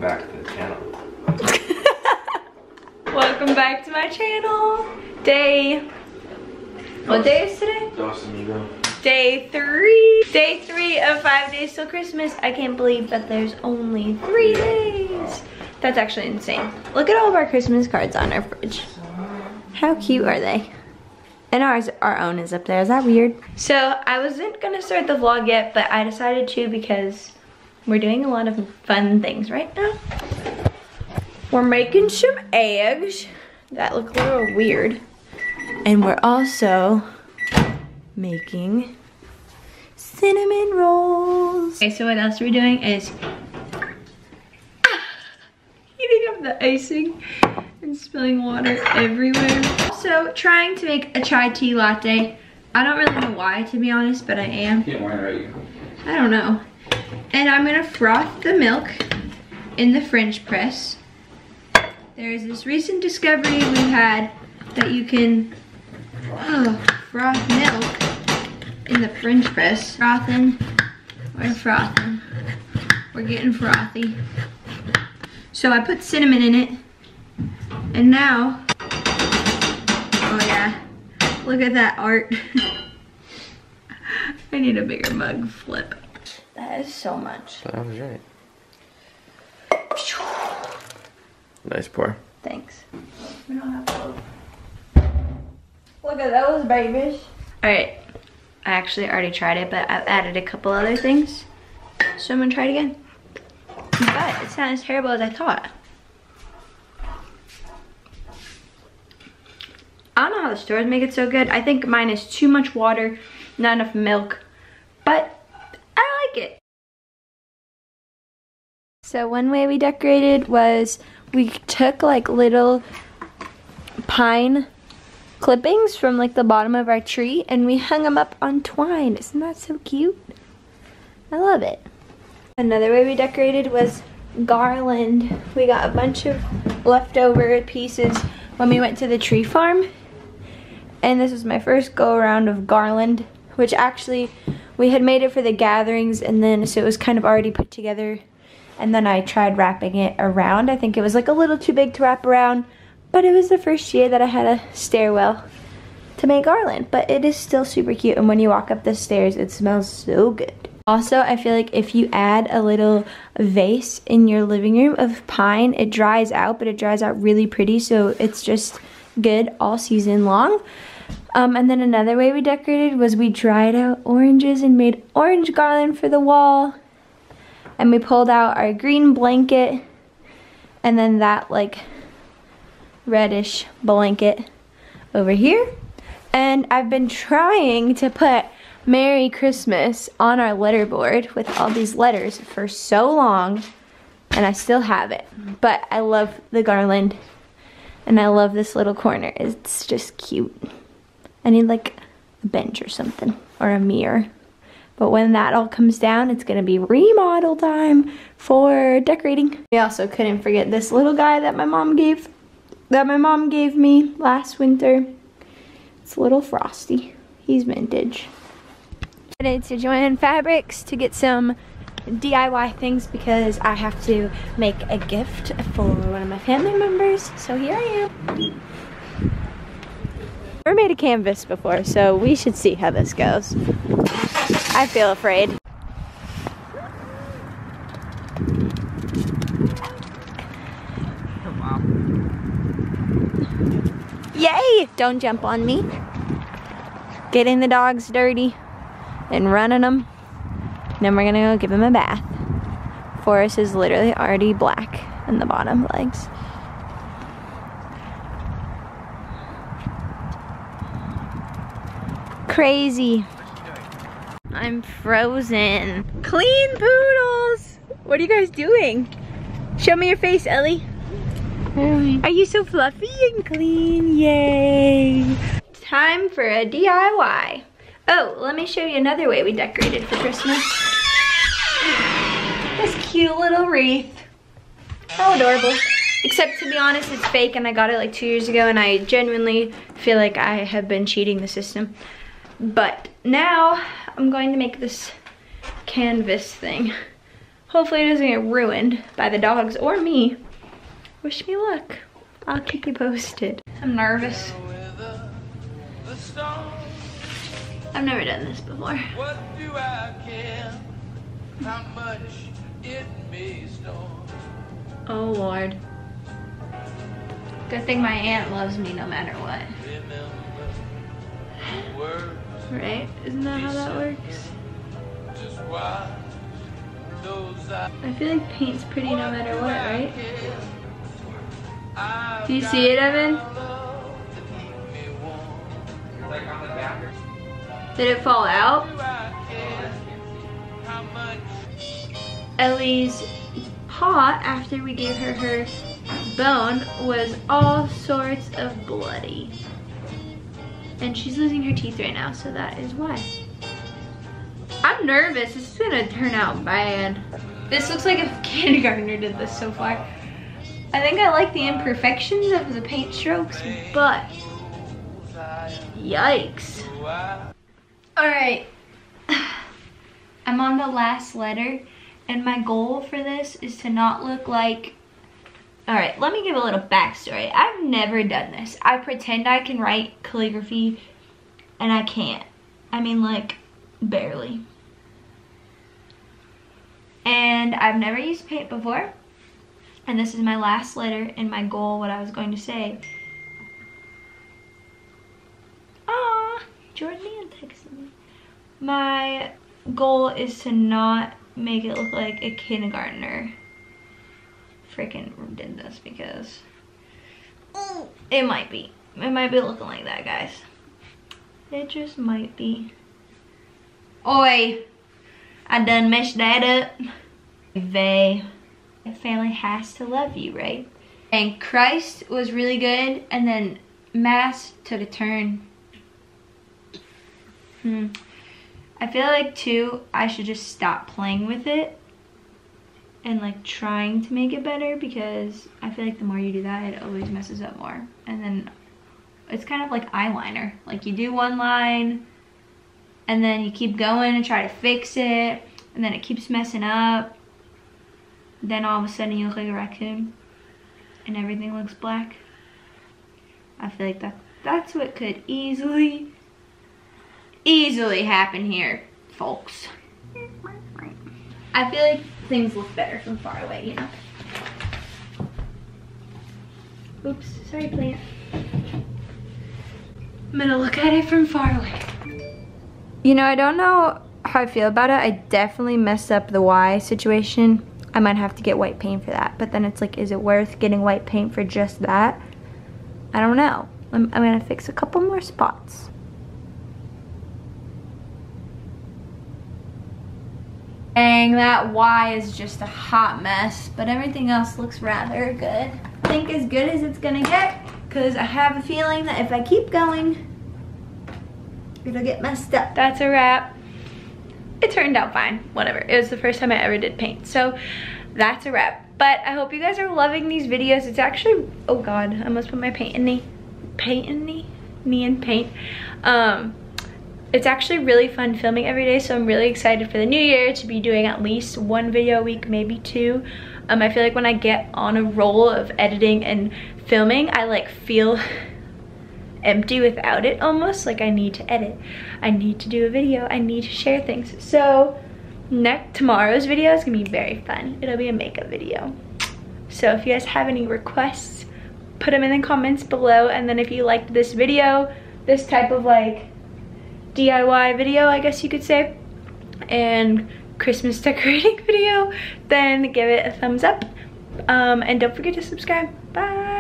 back to the channel. Welcome back to my channel. What day is today? Dos Amigos. Day 3. Day 3 of 5 days till Christmas. I can't believe that there's only 3 days. That's actually insane. Look at all of our Christmas cards on our fridge. How cute are they? And our own is up there. Is that weird? So I wasn't gonna start the vlog yet, but I decided to because we're doing a lot of fun things right now. We're making some eggs that look a little weird. And we're also making cinnamon rolls. Okay, so what else we're doing is heating up the icing and spilling water everywhere. Also trying to make a chai tea latte. I don't really know why, to be honest, but I am. Yeah, why are you? I don't know. And I'm gonna froth the milk in the French press. There's this recent discovery we had that you can froth milk in the French press. Frothing, we're frothing. We're getting frothy. So I put cinnamon in it. And now, oh yeah, look at that art. I need a bigger mug flip. That is so much. That was right. Nice pour. Thanks. We don't have to. Look at those babies. Alright, I actually already tried it, but I've added a couple other things. So I'm gonna try it again. But it's not as terrible as I thought. I don't know how the stores make it so good. I think mine is too much water, not enough milk, but I like it. So one way we decorated was we took like little pine clippings from like the bottom of our tree and we hung them up on twine. Isn't that so cute? I love it. Another way we decorated was garland. We got a bunch of leftover pieces when we went to the tree farm. And this was my first go around of garland, which actually we had made it for the gatherings and then so it was kind of already put together. And then I tried wrapping it around. I think it was like a little too big to wrap around, but it was the first year that I had a stairwell to make garland. But it is still super cute, and when you walk up the stairs, it smells so good. Also, I feel like if you add a little vase in your living room of pine, it dries out, but it dries out really pretty, so it's just good all season long. And then another way we decorated was we dried out oranges and made orange garland for the wall. And we pulled out our green blanket and then that like reddish blanket over here. And I've been trying to put Merry Christmas on our letterboard with all these letters for so long and I still have it. But I love the garland and I love this little corner. It's just cute. I need like a bench or something or a mirror. But when that all comes down, it's gonna be remodel time for decorating. We also couldn't forget this little guy that my mom gave me last winter. It's a little Frosty. He's vintage. I decided to join Fabrics to get some DIY things because I have to make a gift for one of my family members. So here I am. Never made a canvas before, so we should see how this goes. I feel afraid. Oh, wow. Yay! Don't jump on me. Getting the dogs dirty and running them. Then we're gonna go give him a bath. Forrest is literally already black in the bottom legs. Crazy. I'm frozen. Clean poodles! What are you guys doing? Show me your face, Ellie. Are you so fluffy and clean? Yay! Time for a DIY. Oh, let me show you another way we decorated for Christmas. This cute little wreath. How adorable. Except to be honest, it's fake and I got it like 2 years ago and I genuinely feel like I have been cheating the system. But now I'm going to make this canvas thing. Hopefully it doesn't get ruined by the dogs or me. Wish me luck. I'll keep you posted. I'm nervous. I've never done this before. What do I care how much it may storm? Oh Lord. Good thing my aunt loves me no matter what. Right? Isn't that how that works? I feel like paint's pretty no matter what, right? Do you see it, Evan? Did it fall out? Ellie's paw, after we gave her her bone, was all sorts of bloody. And she's losing her teeth right now, so that is why. I'm nervous. This is gonna turn out bad. This looks like a kindergartner did this so far. I think I like the imperfections of the paint strokes, but yikes. Alright, I'm on the last letter, and my goal for this is to not look like... Alright, let me give a little backstory. I've never done this. I pretend I can write calligraphy, and I can't. I mean, like, barely. And I've never used paint before, and this is my last letter, and my goal, what I was going to say. Jordan texted me. My goal is to not make it look like a kindergartner freaking did this, because it might be. It might be looking like that, guys. It just might be. Oi! I done messed that up. The family has to love you, right? And Christ was really good, and then Mass took a turn. I feel like too, I should just stop playing with it and like trying to make it better, because I feel like the more you do that, it always messes up more. And then it's kind of like eyeliner. Like you do one line and then you keep going and try to fix it, and then it keeps messing up. Then all of a sudden you look like a raccoon and everything looks black. I feel like that's what could easily happen here, folks. I feel like things look better from far away, you know? Oops, sorry plant. I'm gonna look at it from far away. You know, I don't know how I feel about it. I definitely messed up the Y situation. I might have to get white paint for that, but then it's like, is it worth getting white paint for just that? I don't know. I'm gonna fix a couple more spots. Dang, that Y is just a hot mess, but everything else looks rather good. I think as good as it's gonna get, because I have a feeling that if I keep going, it'll get messed up. That's a wrap. It turned out fine, whatever. It was the first time I ever did paint, so that's a wrap. But I hope you guys are loving these videos. It's actually, oh God, I almost put my knee in paint. It's actually really fun filming every day, so I'm really excited for the new year to be doing at least one video a week, maybe two. I feel like when I get on a roll of editing and filming, I like feel empty without it almost. Like I need to edit, I need to do a video, I need to share things. So tomorrow's video is gonna be very fun. It'll be a makeup video. So if you guys have any requests, put them in the comments below. And then if you liked this video, this type of like DIY video, I guess you could say, and Christmas decorating video, then give it a thumbs up, and don't forget to subscribe. Bye.